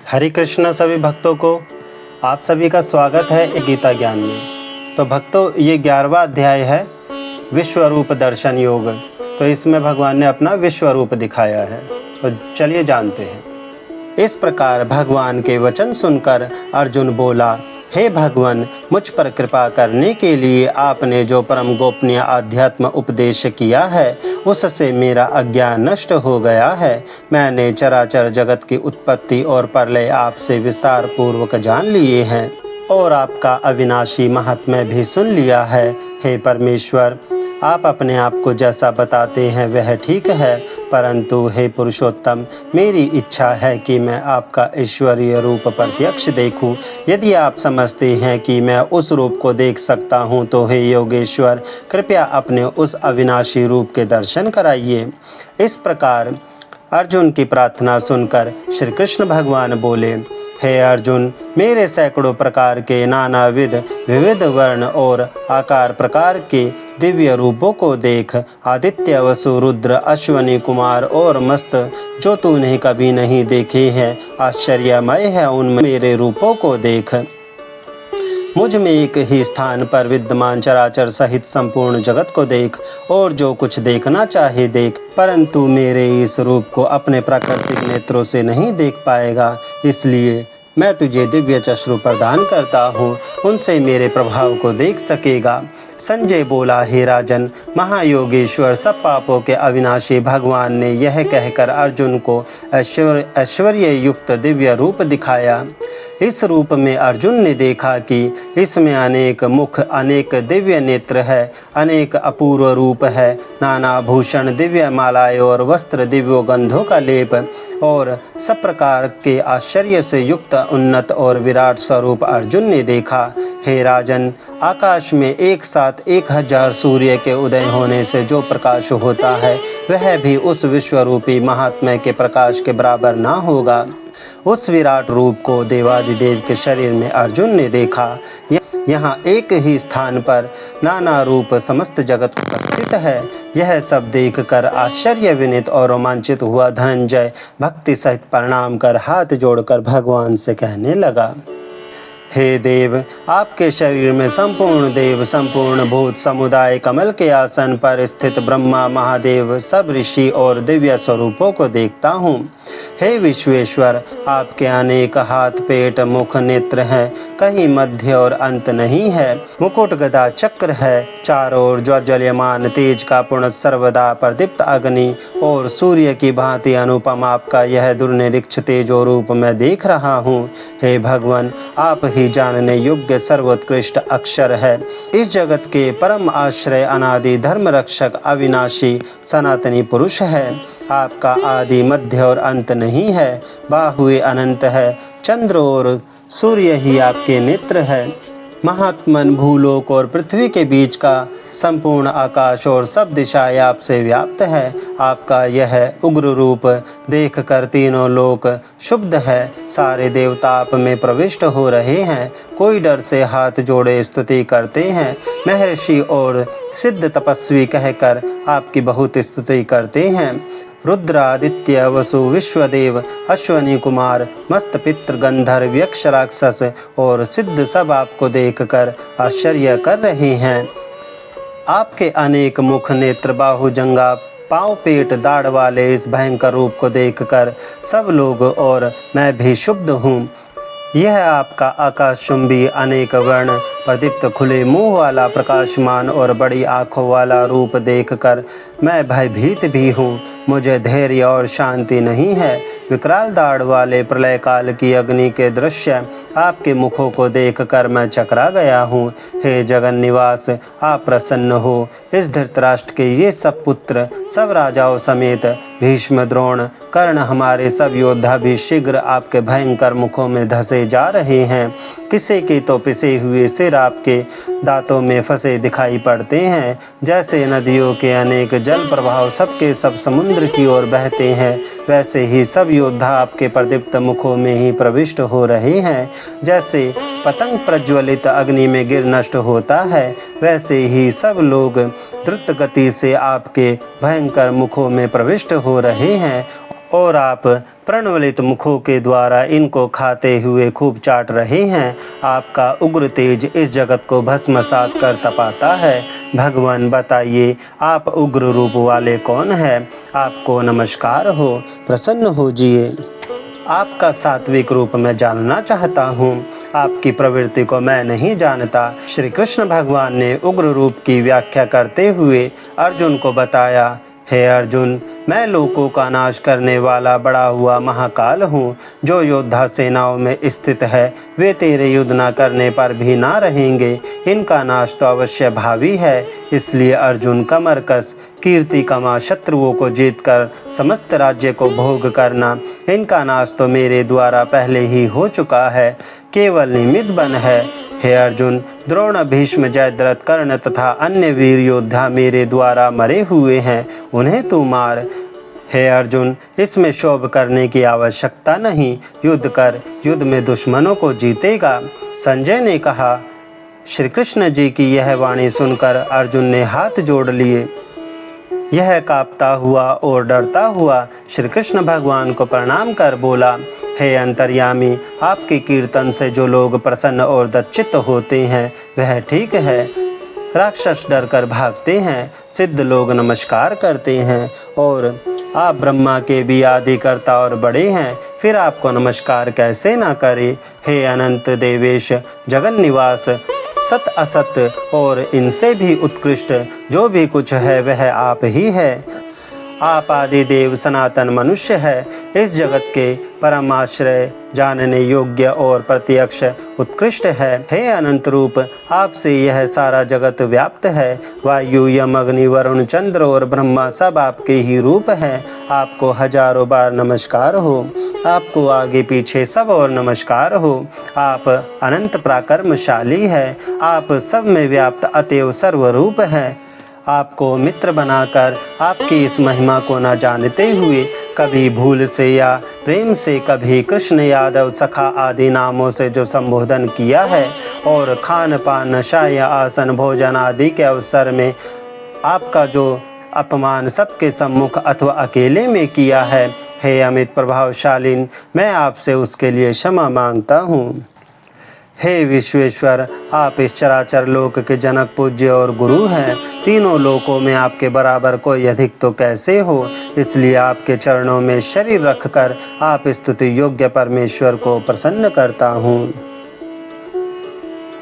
हरे कृष्ण सभी भक्तों को आप सभी का स्वागत है एक गीता ज्ञान में। तो भक्तों, ये 11वां अध्याय है विश्वरूप दर्शन योग। तो इसमें भगवान ने अपना विश्वरूप दिखाया है। तो चलिए जानते हैं। इस प्रकार भगवान के वचन सुनकर अर्जुन बोला, हे भगवान, मुझ पर कृपा करने के लिए आपने जो परम गोपनीय आध्यात्म उपदेश किया है उससे मेरा अज्ञान नष्ट हो गया है। मैंने चराचर जगत की उत्पत्ति और प्रलय आपसे विस्तार पूर्वक जान लिए हैं और आपका अविनाशी महात्म्य भी सुन लिया है। हे परमेश्वर, आप अपने आप को जैसा बताते हैं वह ठीक है, परंतु हे पुरुषोत्तम, मेरी इच्छा है कि मैं आपका ईश्वरीय रूप प्रत्यक्ष देखूं। यदि आप समझते हैं कि मैं उस रूप को देख सकता हूं, तो हे योगेश्वर, कृपया अपने उस अविनाशी रूप के दर्शन कराइए। इस प्रकार अर्जुन की प्रार्थना सुनकर श्री कृष्ण भगवान बोले, हे अर्जुन, मेरे सैकड़ों प्रकार के नानाविध विविध वर्ण और आकार प्रकार के दिव्य रूपों को देख। आदित्य, वसु, रुद्र, अश्वनी कुमार और मस्त जो तूने कभी नहीं देखे हैं, आश्चर्यमय है उन मेरे रूपों को देख। मुझ में एक ही स्थान पर विद्यमान चराचर सहित संपूर्ण जगत को देख और जो कुछ देखना चाहे देख, परंतु मेरे इस रूप को अपने प्राकृतिक नेत्रों से नहीं देख पाएगा। इसलिए मैं तुझे दिव्य चक्षु प्रदान करता हूँ, उनसे मेरे प्रभाव को देख सकेगा। संजय बोला, हे राजन, महायोगेश्वर सब पापों के अविनाशी भगवान ने यह कहकर अर्जुन को ऐश्वर्य युक्त दिव्य रूप दिखाया। इस रूप में अर्जुन ने देखा कि इसमें अनेक मुख, अनेक दिव्य नेत्र है, अनेक अपूर्व रूप है, नाना भूषण, दिव्य मालाएं और वस्त्र, दिव्य गंधों का लेप और सब प्रकार के आश्चर्य से युक्त उन्नत और विराट स्वरूप अर्जुन ने देखा। हे राजन, आकाश में एक साथ 1000 सूर्य के उदय होने से जो प्रकाश होता है वह भी उस विश्वरूपी महात्म्य के प्रकाश के बराबर ना होगा। उस विराट रूप को देवादिदेव के शरीर में अर्जुन ने देखा। यहाँ एक ही स्थान पर नाना रूप समस्त जगत उपस्थित है। यह सब देखकर आश्चर्य विनित और रोमांचित हुआ धनंजय भक्ति सहित प्रणाम कर हाथ जोड़कर भगवान से कहने लगा, हे देव, आपके शरीर में संपूर्ण देव, संपूर्ण भूत समुदाय, कमल के आसन पर स्थित ब्रह्मा, महादेव, सब ऋषि और दिव्य स्वरूपों को देखता हूँ। हे विश्वेश्वर, आपके अनेक हाथ, पेट, मुख, नेत्र हैं, कहीं मध्य और अंत नहीं है। मुकुट, गदा, चक्र है, चारों ओर ज्वलयमान तेज का पूर्ण सर्वदा प्रदीप्त अग्नि और सूर्य की भांति अनुपम आपका यह दुर्निरीक्ष तेजो रूप मैं देख रहा हूँ। हे भगवान, आप ही जानने योग्य सर्वोत्कृष्ट अक्षर है। इस जगत के परम आश्रय, अनादि धर्म रक्षक, अविनाशी सनातनी पुरुष है। आपका आदि, मध्य और अंत नहीं है। बाहुए अनंत है, चंद्र और सूर्य ही आपके नेत्र है। महात्मन, भूलोक और पृथ्वी के बीच का संपूर्ण आकाश और सब दिशाएं आपसे व्याप्त है। आपका यह उग्र रूप देखकर तीनों लोक शुद्ध है। सारे देवता आप में प्रविष्ट हो रहे हैं। कोई डर से हाथ जोड़े स्तुति करते हैं। महर्षि और सिद्ध तपस्वी कहकर आपकी बहुत स्तुति करते हैं। रुद्र, आदित्य, वसु, विश्वदेव, अश्वनी कुमार, मस्त, पितृ, गंधर्व, यक्ष, राक्षस और सिद्ध सब आपको देखकर आश्चर्य कर रहे हैं। आपके अनेक मुख, नेत्र, बाहु, जंगा, पाँव, पेट, दाढ़ वाले इस भयंकर रूप को देखकर सब लोग और मैं भी क्षुब्ध हूँ। यह आपका आकाशचुंबी, अनेक वर्ण, प्रदीप्त, खुले मुंह वाला, प्रकाशमान और बड़ी आँखों वाला रूप देखकर मैं भयभीत भी हूँ। मुझे धैर्य और शांति नहीं है। विकराल दाढ़ वाले प्रलय काल की अग्नि के दृश्य आपके मुखों को देखकर मैं चकरा गया हूँ। हे जगन निवास, आप प्रसन्न हो। इस धृतराष्ट्र के ये सब पुत्र, सब राजाओं समेत भीष्म, द्रोण, कर्ण, हमारे सब योद्धा भी शीघ्र आपके भयंकर मुखों में धंसे जा रहे हैं। किसी के तो पिसे हुए सिर आपके दांतों में फंसे दिखाई पड़ते हैं। जैसे नदियों के अनेक जल प्रवाह सबके सब समुद्र की ओर बहते हैं, वैसे ही सब योद्धा आपके प्रदीप्त मुखों में ही प्रविष्ट हो रहे हैं। जैसे पतंग प्रज्वलित अग्नि में गिर नष्ट होता है, वैसे ही सब लोग द्रुत गति से आपके भयंकर मुखों में प्रविष्ट हो रहे हैं और आप प्रणवलित मुखों के द्वारा इनको खाते हुए खूब चाट रहे हैं। आपका उग्र तेज इस जगत को भस्मसात कर तपाता है। भगवान बताइए, आप उग्र रूप वाले कौन हैं? आपको नमस्कार हो, प्रसन्न होजिए। आपका सात्विक रूप मैं जानना चाहता हूँ, आपकी प्रवृत्ति को मैं नहीं जानता। श्री कृष्ण भगवान ने उग्र रूप की व्याख्या करते हुए अर्जुन को बताया, हे अर्जुन, मैं लोकों का नाश करने वाला बड़ा हुआ महाकाल हूँ। जो योद्धा सेनाओं में स्थित है वे तेरे युद्ध न करने पर भी ना रहेंगे। इनका नाश तो अवश्य भावी है। इसलिए अर्जुन, कमर कस कीर्ति कमा शत्रुओं को जीतकर समस्त राज्य को भोग करना, इनका नाश तो मेरे द्वारा पहले ही हो चुका है, केवल निमित्त बन है। हे अर्जुन, द्रोण, भीष्म, जयद्रथ, कर्ण तथा अन्य वीर योद्धा मेरे द्वारा मरे हुए हैं, उन्हें तू मार। हे अर्जुन, इसमें शोभ करने की आवश्यकता नहीं, युद्ध कर, युद्ध में दुश्मनों को जीतेगा। संजय ने कहा। श्री कृष्ण जी की यह वाणी सुनकर अर्जुन ने हाथ जोड़ लिए। यह कांपता हुआ और डरता हुआ श्री कृष्ण भगवान को प्रणाम कर बोला, हे अंतर्यामी, आपके कीर्तन से जो लोग प्रसन्न और दच्चित होते हैं वह ठीक है। राक्षस डर कर भागते हैं, सिद्ध लोग नमस्कार करते हैं, और आप ब्रह्मा के भी आदि कर्ता और बड़े हैं, फिर आपको नमस्कार कैसे ना करे। हे अनंत देवेश, जगन निवास, सत असत और इनसे भी उत्कृष्ट जो भी कुछ है वह आप ही है। आप आदि देव सनातन मनुष्य है, इस जगत के परमाश्रय, जानने योग्य और प्रत्यक्ष उत्कृष्ट है। हे अनंत रूप, आपसे यह सारा जगत व्याप्त है। वायु, यम, अग्नि, वरुण, चंद्र और ब्रह्मा सब आपके ही रूप हैं। आपको हजारों बार नमस्कार हो, आपको आगे पीछे सब और नमस्कार हो। आप अनंत पराक्रमशाली है, आप सब में व्याप्त अतएव सर्वरूप है। आपको मित्र बनाकर आपकी इस महिमा को न जानते हुए कभी भूल से या प्रेम से कभी कृष्ण, यादव, सखा आदि नामों से जो संबोधन किया है, और खान पान, नशा या आसन, भोजन आदि के अवसर में आपका जो अपमान सबके सम्मुख अथवा अकेले में किया है, हे अमित प्रभावशालीन, मैं आपसे उसके लिए क्षमा मांगता हूँ। हे विश्वेश्वर, आप इस चराचर लोक के जनक, पूज्य और गुरु हैं। तीनों लोकों में आपके बराबर कोई अधिक तो कैसे हो। इसलिए आपके चरणों में शरीर रखकर आप स्तुति योग्य परमेश्वर को प्रसन्न करता हूँ।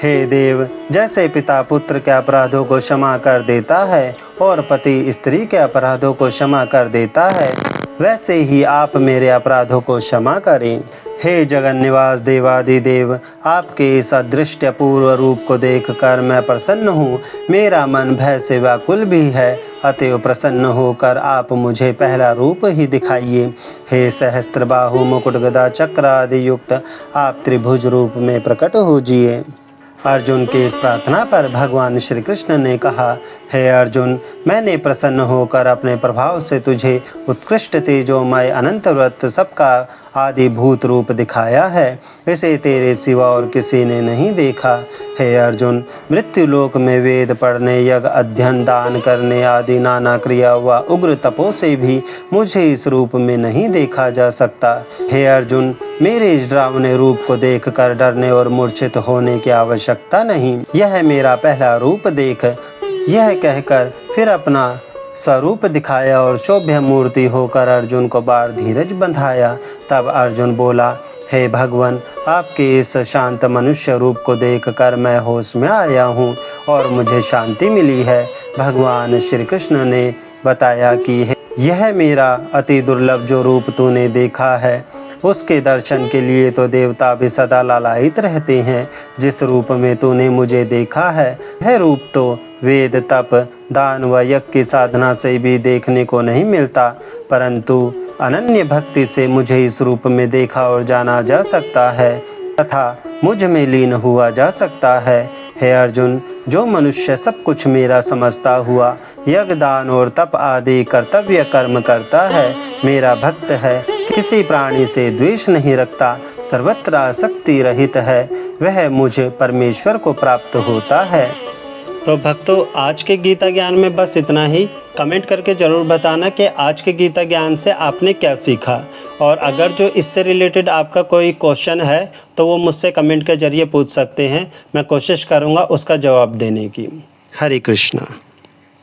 हे देव, जैसे पिता पुत्र के अपराधों को क्षमा कर देता है और पति स्त्री के अपराधों को क्षमा कर देता है, वैसे ही आप मेरे अपराधों को क्षमा करें। हे जगन निवास देवादिदेव, आपके इस अदृश्य पूर्व रूप को देखकर मैं प्रसन्न हूँ। मेरा मन भय से व्याकुल भी है, अतएव प्रसन्न होकर आप मुझे पहला रूप ही दिखाइए। हे सहस्त्रबाहु, मुकुट, गदा, चक्र आदि युक्त आप त्रिभुज रूप में प्रकट होजिए। अर्जुन की इस प्रार्थना पर भगवान श्री कृष्ण ने कहा, हे अर्जुन, मैंने प्रसन्न होकर अपने प्रभाव से तुझे उत्कृष्ट तेजोमय अनंत व्रत सबका आदि भूत रूप दिखाया है। इसे तेरे सिवा और किसी ने नहीं देखा। हे अर्जुन, मृत्यु लोक में वेद पढ़ने, यज्ञ अध्ययन, दान करने आदि नाना क्रिया व उग्र तपो से भी मुझे इस रूप में नहीं देखा जा सकता। हे अर्जुन, मेरे इस डरावने रूप को देखकर डरने और मूर्छित होने की आवश्यकता नहीं। यह मेरा पहला रूप देख। यह कहकर फिर अपना स्वरूप दिखाया और शोभ्य मूर्ति होकर अर्जुन को बार धीरज बंधाया। तब अर्जुन बोला, हे भगवान, आपके इस शांत मनुष्य रूप को देखकर मैं होश में आया हूँ और मुझे शांति मिली है। भगवान श्री कृष्ण ने बताया कि यह मेरा अति दुर्लभ जो रूप तूने देखा है, उसके दर्शन के लिए तो देवता भी सदा लालायित रहते हैं। जिस रूप में तूने मुझे देखा है, यह रूप तो वेद, तप, दान व यज्ञ की साधना से भी देखने को नहीं मिलता, परंतु अनन्य भक्ति से मुझे इस रूप में देखा और जाना जा सकता है तथा मुझ में लीन हुआ जा सकता है। हे अर्जुन, जो मनुष्य सब कुछ मेरा समझता हुआ यज्ञ, दान और तप आदि कर्तव्य कर्म करता है, मेरा भक्त है, किसी प्राणी से द्वेष नहीं रखता, सर्वत्र आसक्ति रहित है, वह मुझ परमेश्वर को प्राप्त होता है। तो भक्तों, आज के गीता ज्ञान में बस इतना ही। कमेंट करके ज़रूर बताना कि आज के गीता ज्ञान से आपने क्या सीखा, और अगर जो इससे रिलेटेड आपका कोई क्वेश्चन है तो वो मुझसे कमेंट के ज़रिए पूछ सकते हैं। मैं कोशिश करूँगा उसका जवाब देने की। हरे कृष्णा।